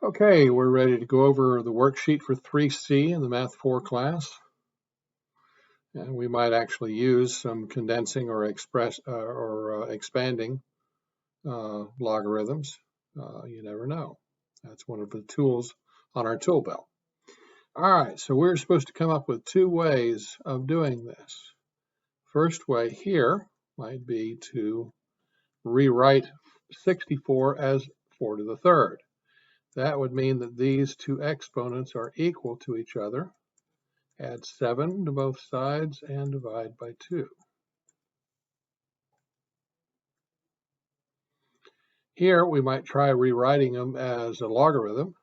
Okay, we're ready to go over the worksheet for 3C in the Math 4 class. And we might actually use some condensing or expanding logarithms. You never know. That's one of the tools on our tool belt. All right, so we're supposed to come up with two ways of doing this. First way here might be to rewrite 64 as 4 to the third. That would mean that these two exponents are equal to each other. Add 7 to both sides and divide by 2. Here we might try rewriting them as a logarithm.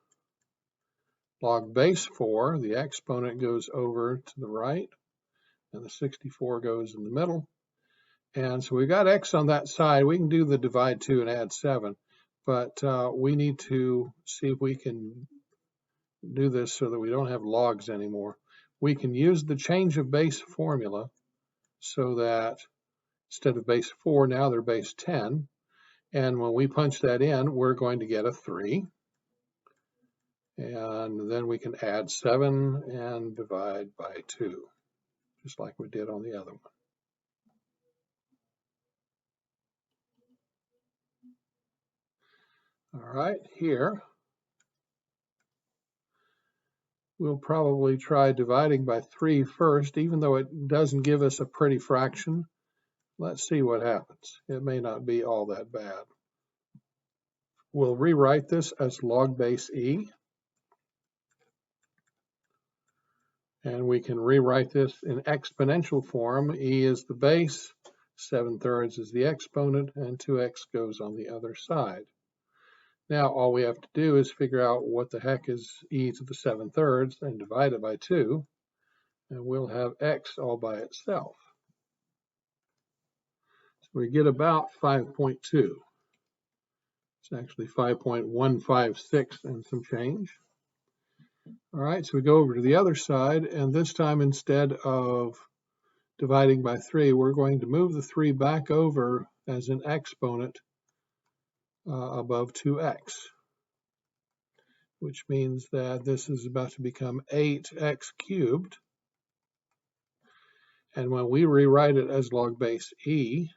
Log base 4, the exponent goes over to the right, and the 64 goes in the middle. And so we've got x on that side. We can do the divide 2 and add 7, but we need to see if we can do this so that we don't have logs anymore. We can use the change of base formula so that instead of base 4, now they're base 10. And when we punch that in, we're going to get a 3. And then we can add 7 and divide by 2, just like we did on the other one. All right, here, we'll probably try dividing by 3 first, even though it doesn't give us a pretty fraction. Let's see what happens. It may not be all that bad. We'll rewrite this as log base e. And we can rewrite this in exponential form. E is the base, 7/3 is the exponent, and 2x goes on the other side. Now all we have to do is figure out what the heck is e to the 7/3 and divide it by 2, and we'll have x all by itself. So we get about 5.2. It's actually 5.156 and some change. All right, so we go over to the other side, and this time instead of dividing by 3, we're going to move the 3 back over as an exponent above 2x, which means that this is about to become 8x cubed. And when we rewrite it as log base e,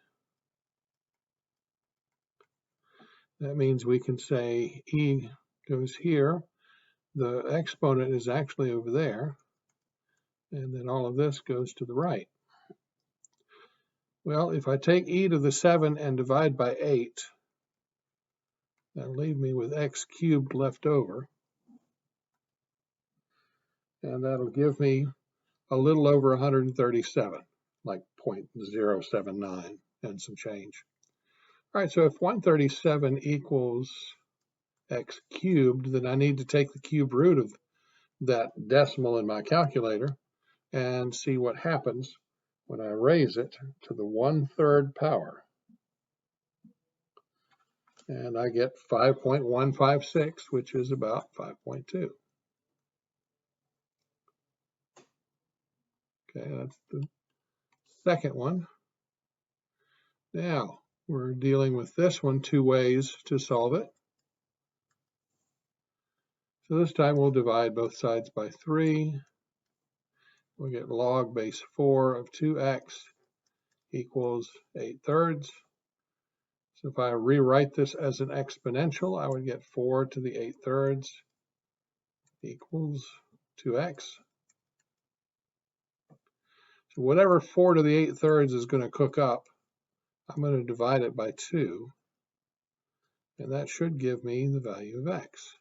that means we can say e goes here, the exponent is actually over there, and then all of this goes to the right. Well, if I take e to the 7 and divide by 8, that'll leave me with x cubed left over. And that'll give me a little over 137, like 0.079 and some change. All right, so if 137 equals x cubed, then I need to take the cube root of that decimal in my calculator and see what happens when I raise it to the 1/3 power. And I get 5.156, which is about 5.2. Okay, that's the second one. Now, we're dealing with this one two ways to solve it. So this time we'll divide both sides by 3. We'll get log base 4 of 2x equals 8/3. So if I rewrite this as an exponential, I would get 4 to the 8/3 equals 2x. So whatever 4 to the 8/3 is going to cook up, I'm going to divide it by 2, and that should give me the value of x.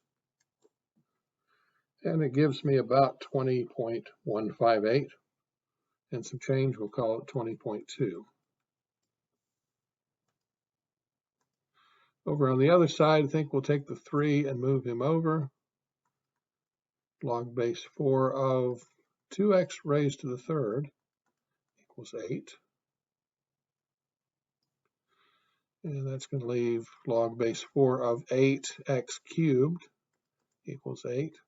And it gives me about 20.158, and some change, we'll call it 20.2. Over on the other side, I think we'll take the 3 and move him over. Log base 4 of 2x raised to the 3rd equals 8. And that's going to leave log base 4 of 8x cubed equals 8.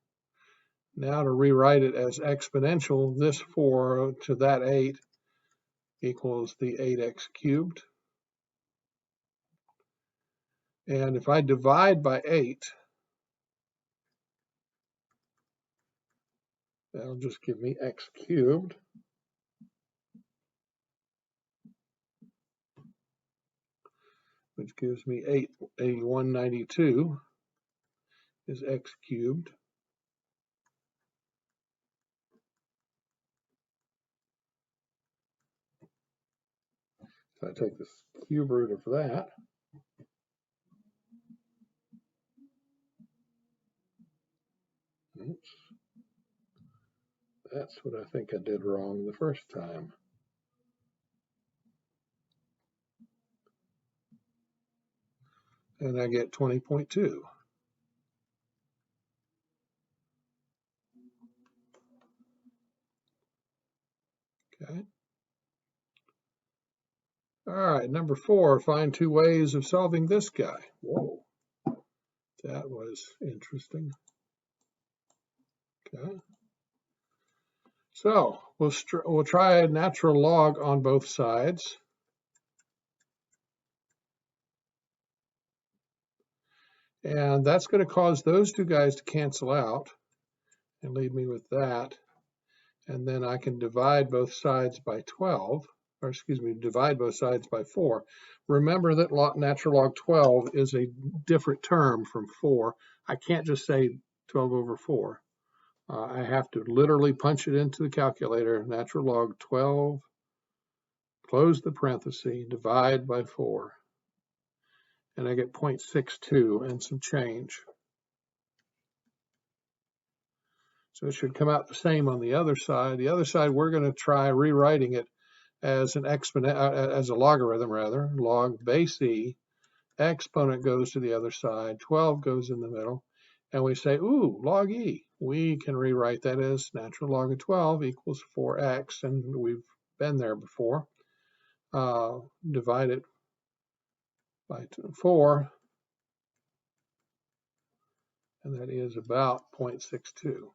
Now to rewrite it as exponential, this 4 to that 8 equals the 8x cubed. And if I divide by 8, That'll just give me x cubed. Which gives me 8192 is x cubed. So I take the cube root of that. Oops. That's what I think I did wrong the first time. And I get 20.2. Okay. All right, number 4, find 2 ways of solving this guy. Whoa, that was interesting. Okay. So we'll try a natural log on both sides. And that's going to cause those 2 guys to cancel out and leave me with that. And then I can divide both sides by 12, or excuse me, divide both sides by 4. Remember that natural log 12 is a different term from 4. I can't just say 12 over 4. I have to literally punch it into the calculator, natural log 12, close the parenthesis, divide by 4. And I get 0.62 and some change. So it should come out the same on the other side. The other side, we're going to try rewriting it as an exponent, as a logarithm rather, log base e. Exponent goes to the other side, 12 goes in the middle, and we say, ooh, log e. We can rewrite that as natural log of 12 equals 4x, and we've been there before. Divide it by 4, and that is about 0.62.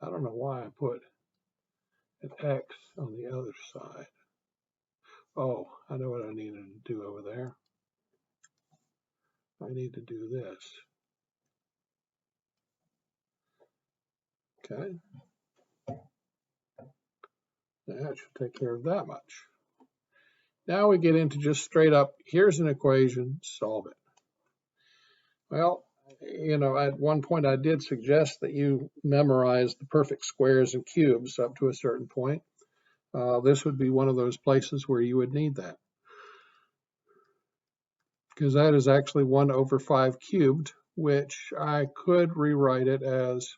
I don't know why I put an x on the other side. Oh, I know what I needed to do over there. I need to do this. Okay. That should take care of that much. Now we get into just straight up, here's an equation, solve it. Well, you know, at one point I did suggest that you memorize the perfect squares and cubes up to a certain point. This would be one of those places where you would need that. Because that is actually 1 over 5 cubed, which I could rewrite it as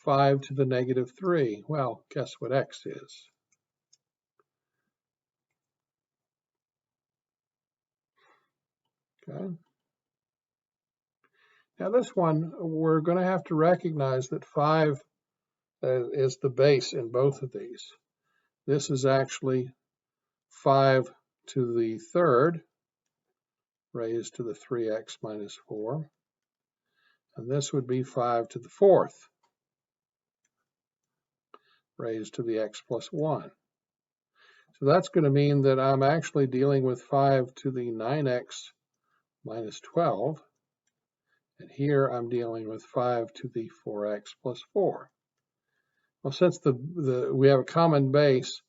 5 to the negative 3. Well, guess what x is? Okay. Now this one, we're going to have to recognize that 5 is the base in both of these. This is actually 5 to the third raised to the 3x minus 4. And this would be 5 to the fourth raised to the x plus 1. So that's going to mean that I'm actually dealing with 5 to the 9x minus 12. And here I'm dealing with 5 to the 4x plus 4. Well, since we have a common base,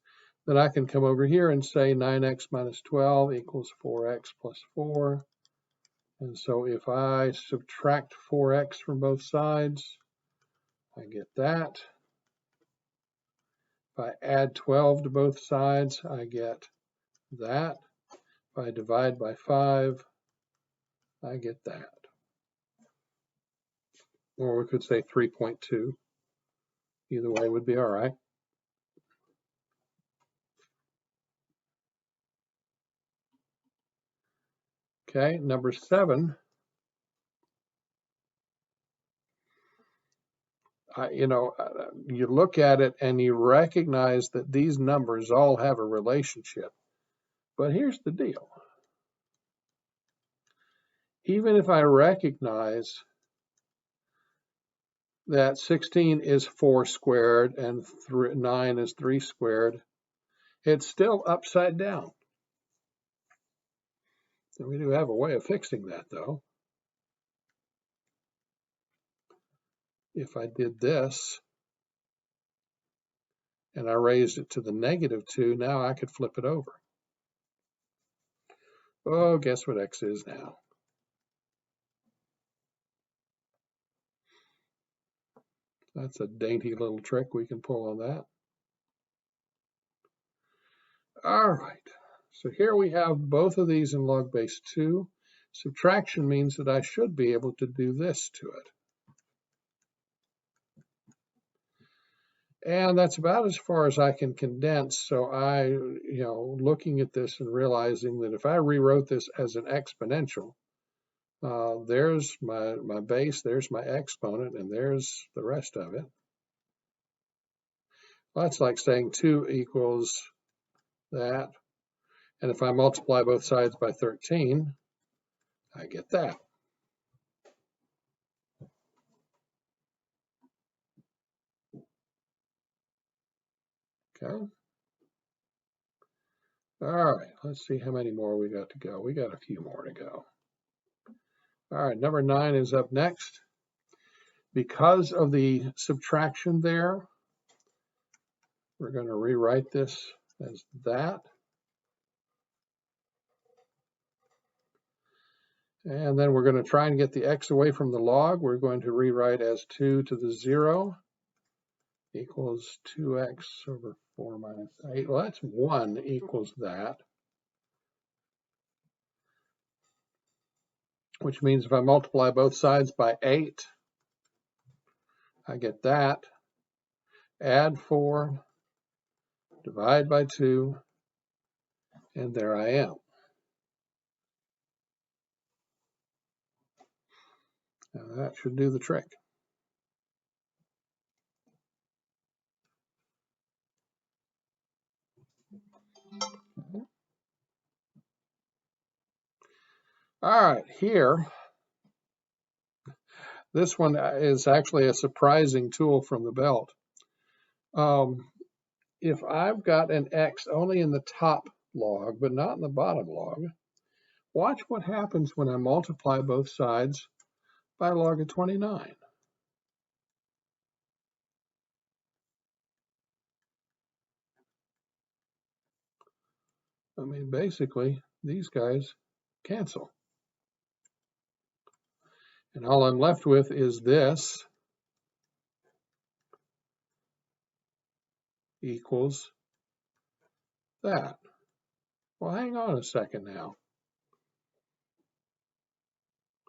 then I can come over here and say 9x minus 12 equals 4x plus 4. And so if I subtract 4x from both sides, I get that. If I add 12 to both sides, I get that. If I divide by 5, I get that. Or we could say 3.2. Either way would be all right. Okay, number 7. You look at it and you recognize that these numbers all have a relationship. But here's the deal. Even if I recognize that 16 is 4 squared and 9 is 3 squared, it's still upside down. And we do have a way of fixing that, though. If I did this, and I raised it to the -2, now I could flip it over. Oh, guess what x is now? That's a dainty little trick we can pull on that. All right, so here we have both of these in log base 2. Subtraction means that I should be able to do this to it. And that's about as far as I can condense. So looking at this and realizing that if I rewrote this as an exponential, there's my base, there's my exponent, and there's the rest of it. Well, that's like saying 2 equals that. And if I multiply both sides by 13, I get that. Okay. All right, let's see how many more we got to go. We got a few more to go. All right, number 9 is up next. Because of the subtraction there, we're going to rewrite this as that. And then we're going to try and get the x away from the log. We're going to rewrite as 2 to the 0 equals 2x over 4 minus 8. Well, that's 1 equals that. Which means if I multiply both sides by 8, I get that. Add 4, divide by 2, and there I am. Now that should do the trick. All right, here, this one is actually a surprising tool from the belt. If I've got an x only in the top log, but not in the bottom log, watch what happens when I multiply both sides by log of 29. I mean, basically, these guys cancel. And all I'm left with is this equals that. Well, hang on a second now.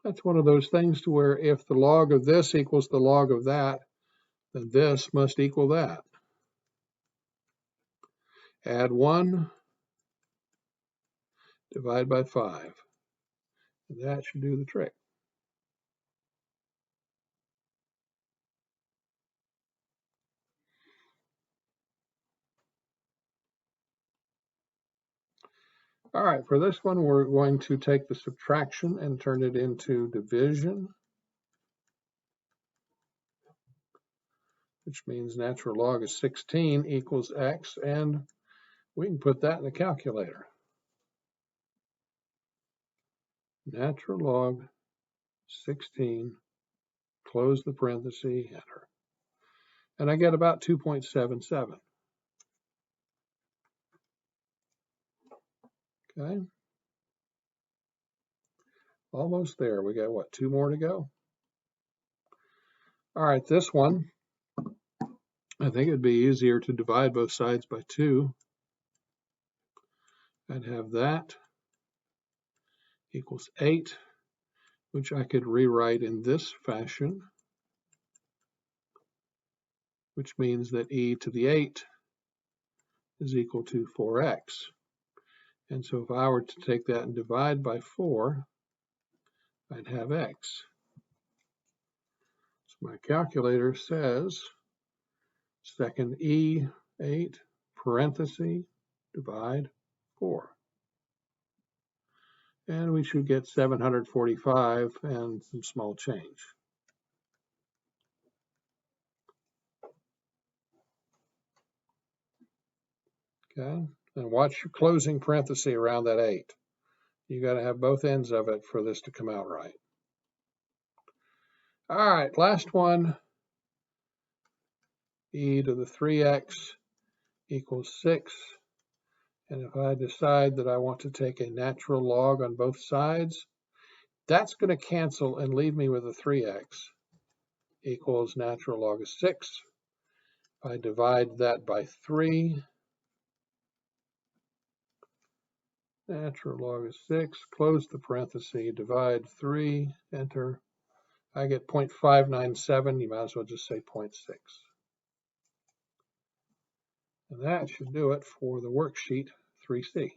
That's one of those things to where if the log of this equals the log of that, then this must equal that. Add 1, divide by 5. And that should do the trick. All right, for this one, we're going to take the subtraction and turn it into division, which means natural log of 16 equals x, and we can put that in the calculator. Natural log 16, close the parenthesis, enter. And I get about 2.77. Okay. Almost there. We got, what, 2 more to go? All right, this one, I think it'd be easier to divide both sides by 2. I'd have that equals 8, which I could rewrite in this fashion, which means that e to the 8 is equal to 4x. And so if I were to take that and divide by 4, I'd have x. So my calculator says second E8 parenthesis divide 4. And we should get 745 and some small change. Okay, and watch your closing parenthesis around that 8. You got to have both ends of it for this to come out right. All right, last one, e to the 3x equals 6. And if I decide that I want to take a natural log on both sides, that's going to cancel and leave me with a 3x equals natural log of 6. If I divide that by 3, natural log of 6, close the parenthesis, divide 3, enter. I get 0.597. You might as well just say 0.6. And that should do it for the worksheet 3C.